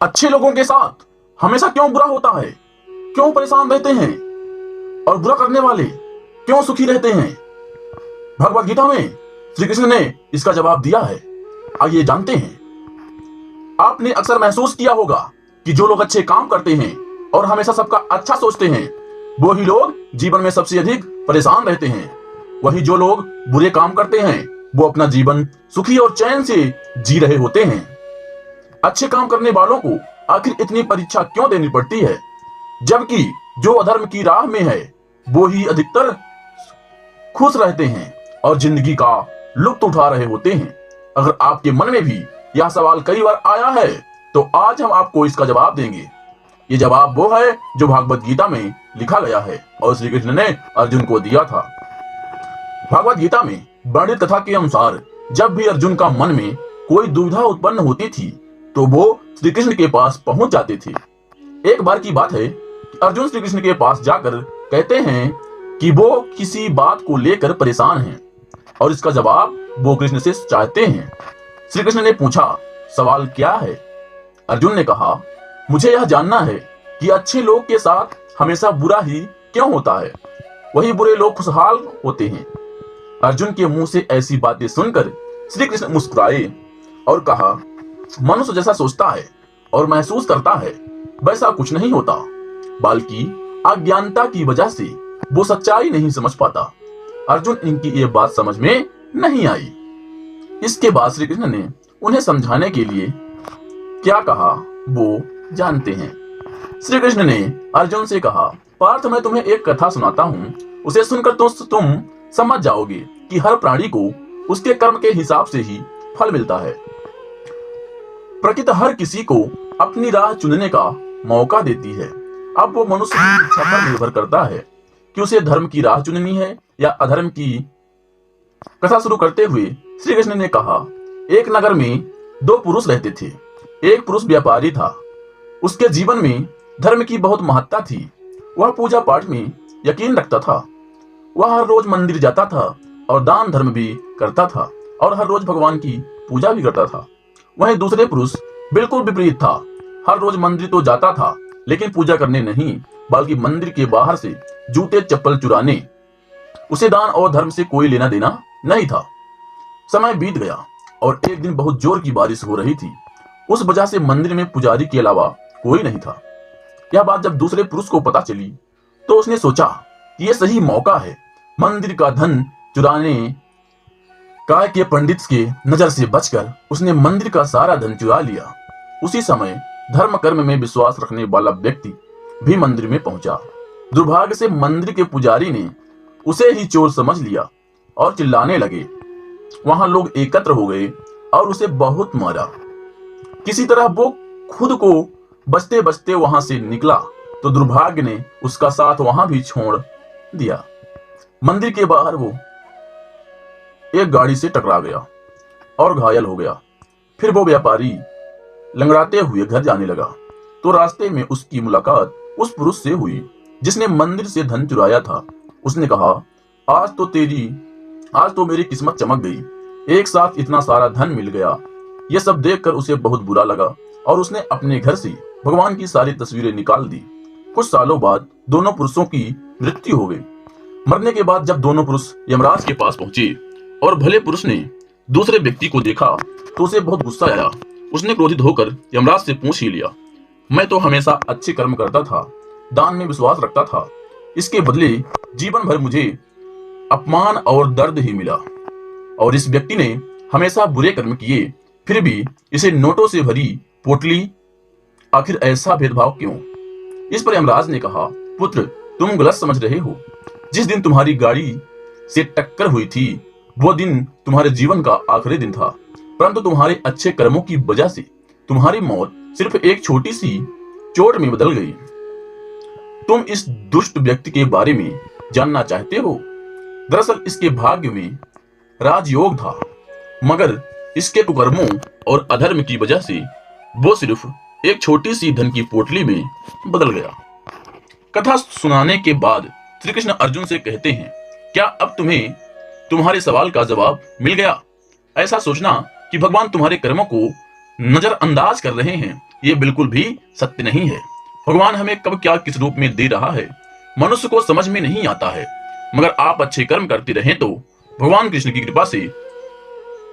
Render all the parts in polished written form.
अच्छे लोगों के साथ हमेशा क्यों बुरा होता है? क्यों परेशान रहते हैं? और बुरा करने वाले क्यों सुखी रहते हैं? भगवत गीता में श्री कृष्ण ने इसका जवाब दिया है। आइए जानते हैं। आपने अक्सर महसूस किया होगा कि जो लोग अच्छे काम करते हैं और हमेशा सबका अच्छा सोचते हैं, वो ही लोग जीवन में सबसे अधिक परेशान रहते हैं। वही जो लोग बुरे काम करते हैं, वो अपना जीवन सुखी और चैन से जी रहे होते हैं। अच्छे काम करने वालों को आखिर इतनी परीक्षा क्यों देनी पड़ती है, जबकि जो अधर्म की राह में है वो ही अधिकतर खुश रहते हैं और जिंदगी का लुत्फ उठा रहे होते हैं? अगर आपके मन में भी यह सवाल कई बार आया है, तो आज हम आपको इसका जवाब देंगे। ये जवाब वो है जो भागवत गीता में लिखा गया है और श्री कृष्ण ने अर्जुन को दिया था। भागवत गीता में वर्णित कथा के अनुसार जब भी अर्जुन का मन में कोई दुविधा उत्पन्न होती थी, तो वो श्री कृष्ण के पास पहुंच जाते थे। एक बार की बात है कि अर्जुन श्री कृष्ण के पास जाकर कहते हैं कि वो किसी बात को लेकर परेशान हैं और इसका जवाब वो कृष्ण से चाहते हैं। श्री कृष्ण ने पूछा, सवाल क्या है? अर्जुन ने कहा, मुझे यह जानना है कि अच्छे लोग के साथ हमेशा बुरा ही क्यों होता है, वही बुरे लोग खुशहाल होते हैं। अर्जुन के मुंह से ऐसी बातें सुनकर श्री कृष्ण मुस्कुराए और कहा, मनुष्य जैसा सोचता है और महसूस करता है वैसा कुछ नहीं होता, बल्कि अज्ञानता की वजह से वो सच्चाई नहीं समझ पाता। अर्जुन इनकी ये बात समझ में नहीं आई। इसके बाद श्री कृष्ण ने उन्हें समझाने के लिए क्या कहा वो जानते हैं। श्री कृष्ण ने अर्जुन से कहा, पार्थ, मैं तुम्हें एक कथा सुनाता हूँ, उसे सुनकर तुम समझ जाओगे कि हर प्राणी को उसके कर्म के हिसाब से ही फल मिलता है। प्रकृति हर किसी को अपनी राह चुनने का मौका देती है। अब वो मनुष्य की इच्छा पर निर्भर करता है कि उसे धर्म की राह चुननी है या अधर्म की। कथा शुरू करते हुए श्री कृष्ण ने कहा, एक नगर में दो पुरुष रहते थे। एक पुरुष व्यापारी था। उसके जीवन में धर्म की बहुत महत्ता थी। वह पूजा पाठ में यकीन रखता था। वह हर रोज मंदिर जाता था और दान धर्म भी करता था और हर रोज भगवान की पूजा भी करता था। वहीं दूसरे पुरुष बिल्कुल विपरीत था। हर रोज मंदिर तो जाता था, लेकिन पूजा करने नहीं, बल्कि मंदिर के बाहर से जूते चप्पल चुराने। उसे दान और धर्म से कोई लेना देना नहीं था। समय बीत गया और एक दिन बहुत जोर की बारिश हो रही थी। उस वजह से मंदिर में पुजारी के अलावा कोई नहीं था। यह बात जब दूसरे पुरुष को पता चली, तो उसने सोचा कि यह सही मौका है मंदिर का धन चुराने का। के पंडित के नजर से बचकर उसने मंदिर का सारा धन चुरा लिया। उसी समय धर्म कर्म में विश्वास रखने वाला व्यक्ति भी मंदिर में पहुंचा। दुर्भाग्य से मंदिर के पुजारी ने उसे ही चोर समझ लिया और चिल्लाने लगे। वहां लोग एकत्र हो गए और उसे बहुत मारा। किसी तरह वो खुद को बचते बचते वहां से निकला, तो दुर्भाग्य ने उसका साथ वहां भी छोड़ दिया। मंदिर के बाहर वो एक गाड़ी से टकरा गया और घायल हो गया। फिर वो व्यापारी लंगड़ाते हुए घर जाने लगा, तो रास्ते में उसकी मुलाकात उस पुरुष से हुई जिसने मंदिर से धन चुराया था। उसने कहा, आज तो मेरी किस्मत चमक गई, एक साथ इतना सारा धन मिल गया। यह सब देखकर उसे बहुत बुरा लगा और उसने अपने घर से भगवान की सारी तस्वीरें निकाल दी। कुछ सालों बाद दोनों पुरुषों की मृत्यु हो गई। मरने के बाद जब दोनों पुरुष यमराज के पास पहुंचे और भले पुरुष ने दूसरे व्यक्ति को देखा, तो उसे बहुत गुस्सा आया। उसने क्रोधित होकर यमराज से पूछ ही लिया, मैं तो हमेशा अच्छे कर्म करता था, दान में विश्वास रखता था, इसके बदले जीवन भर मुझे अपमान और दर्द ही मिला। और इस व्यक्ति ने हमेशा बुरे कर्म किए, फिर भी इसे नोटों से भरी पोटली, आखिर ऐसा भेदभाव क्यों? इस पर यमराज ने कहा, पुत्र, तुम गलत समझ रहे हो। जिस दिन तुम्हारी गाड़ी से टक्कर हुई थी, वो दिन तुम्हारे जीवन का आखिरी दिन था, परंतु तुम्हारे अच्छे कर्मों की वजह से तुम्हारी मौत सिर्फ एक छोटी सी चोट में बदल गई। तुम इस दुष्ट व्यक्ति के बारे में जानना चाहते हो? दरअसल इसके भाग्य में राजयोग था, मगर इसके कुकर्मों और अधर्म की वजह से वो सिर्फ एक छोटी सी धन की पोटली में बदल गया। कथा सुनाने के बाद श्री कृष्ण अर्जुन से कहते हैं, क्या अब तुम्हें तुम्हारे सवाल का जवाब मिल गया? ऐसा सोचना कि भगवान तुम्हारे कर्मों को नजरअंदाज कर रहे हैं, ये बिल्कुल भी सत्य नहीं है। भगवान हमें कब क्या किस रूप में दे रहा है मनुष्य को समझ में नहीं आता है, मगर आप अच्छे कर्म करते रहें तो भगवान कृष्ण की कृपा से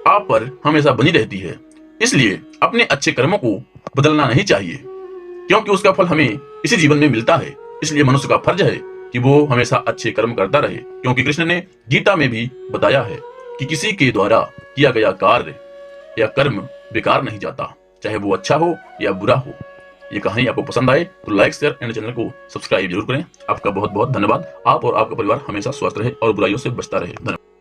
आप पर हमेशा बनी रहती है। इसलिए अपने अच्छे कर्मों को बदलना नहीं चाहिए, क्योंकि उसका फल हमें इसी जीवन में मिलता है। इसलिए मनुष्य का फर्ज है कि वो हमेशा अच्छे कर्म करता रहे, क्योंकि कृष्ण ने गीता में भी बताया है कि किसी के द्वारा किया गया कार्य या कर्म बेकार नहीं जाता, चाहे वो अच्छा हो या बुरा हो। ये कहानी आपको पसंद आए तो लाइक, शेयर एंड चैनल को सब्सक्राइब जरूर करें। आपका बहुत बहुत धन्यवाद। आप और आपका परिवार हमेशा स्वस्थ रहे और बुराइयों से बचता रहे। धन्यवाद।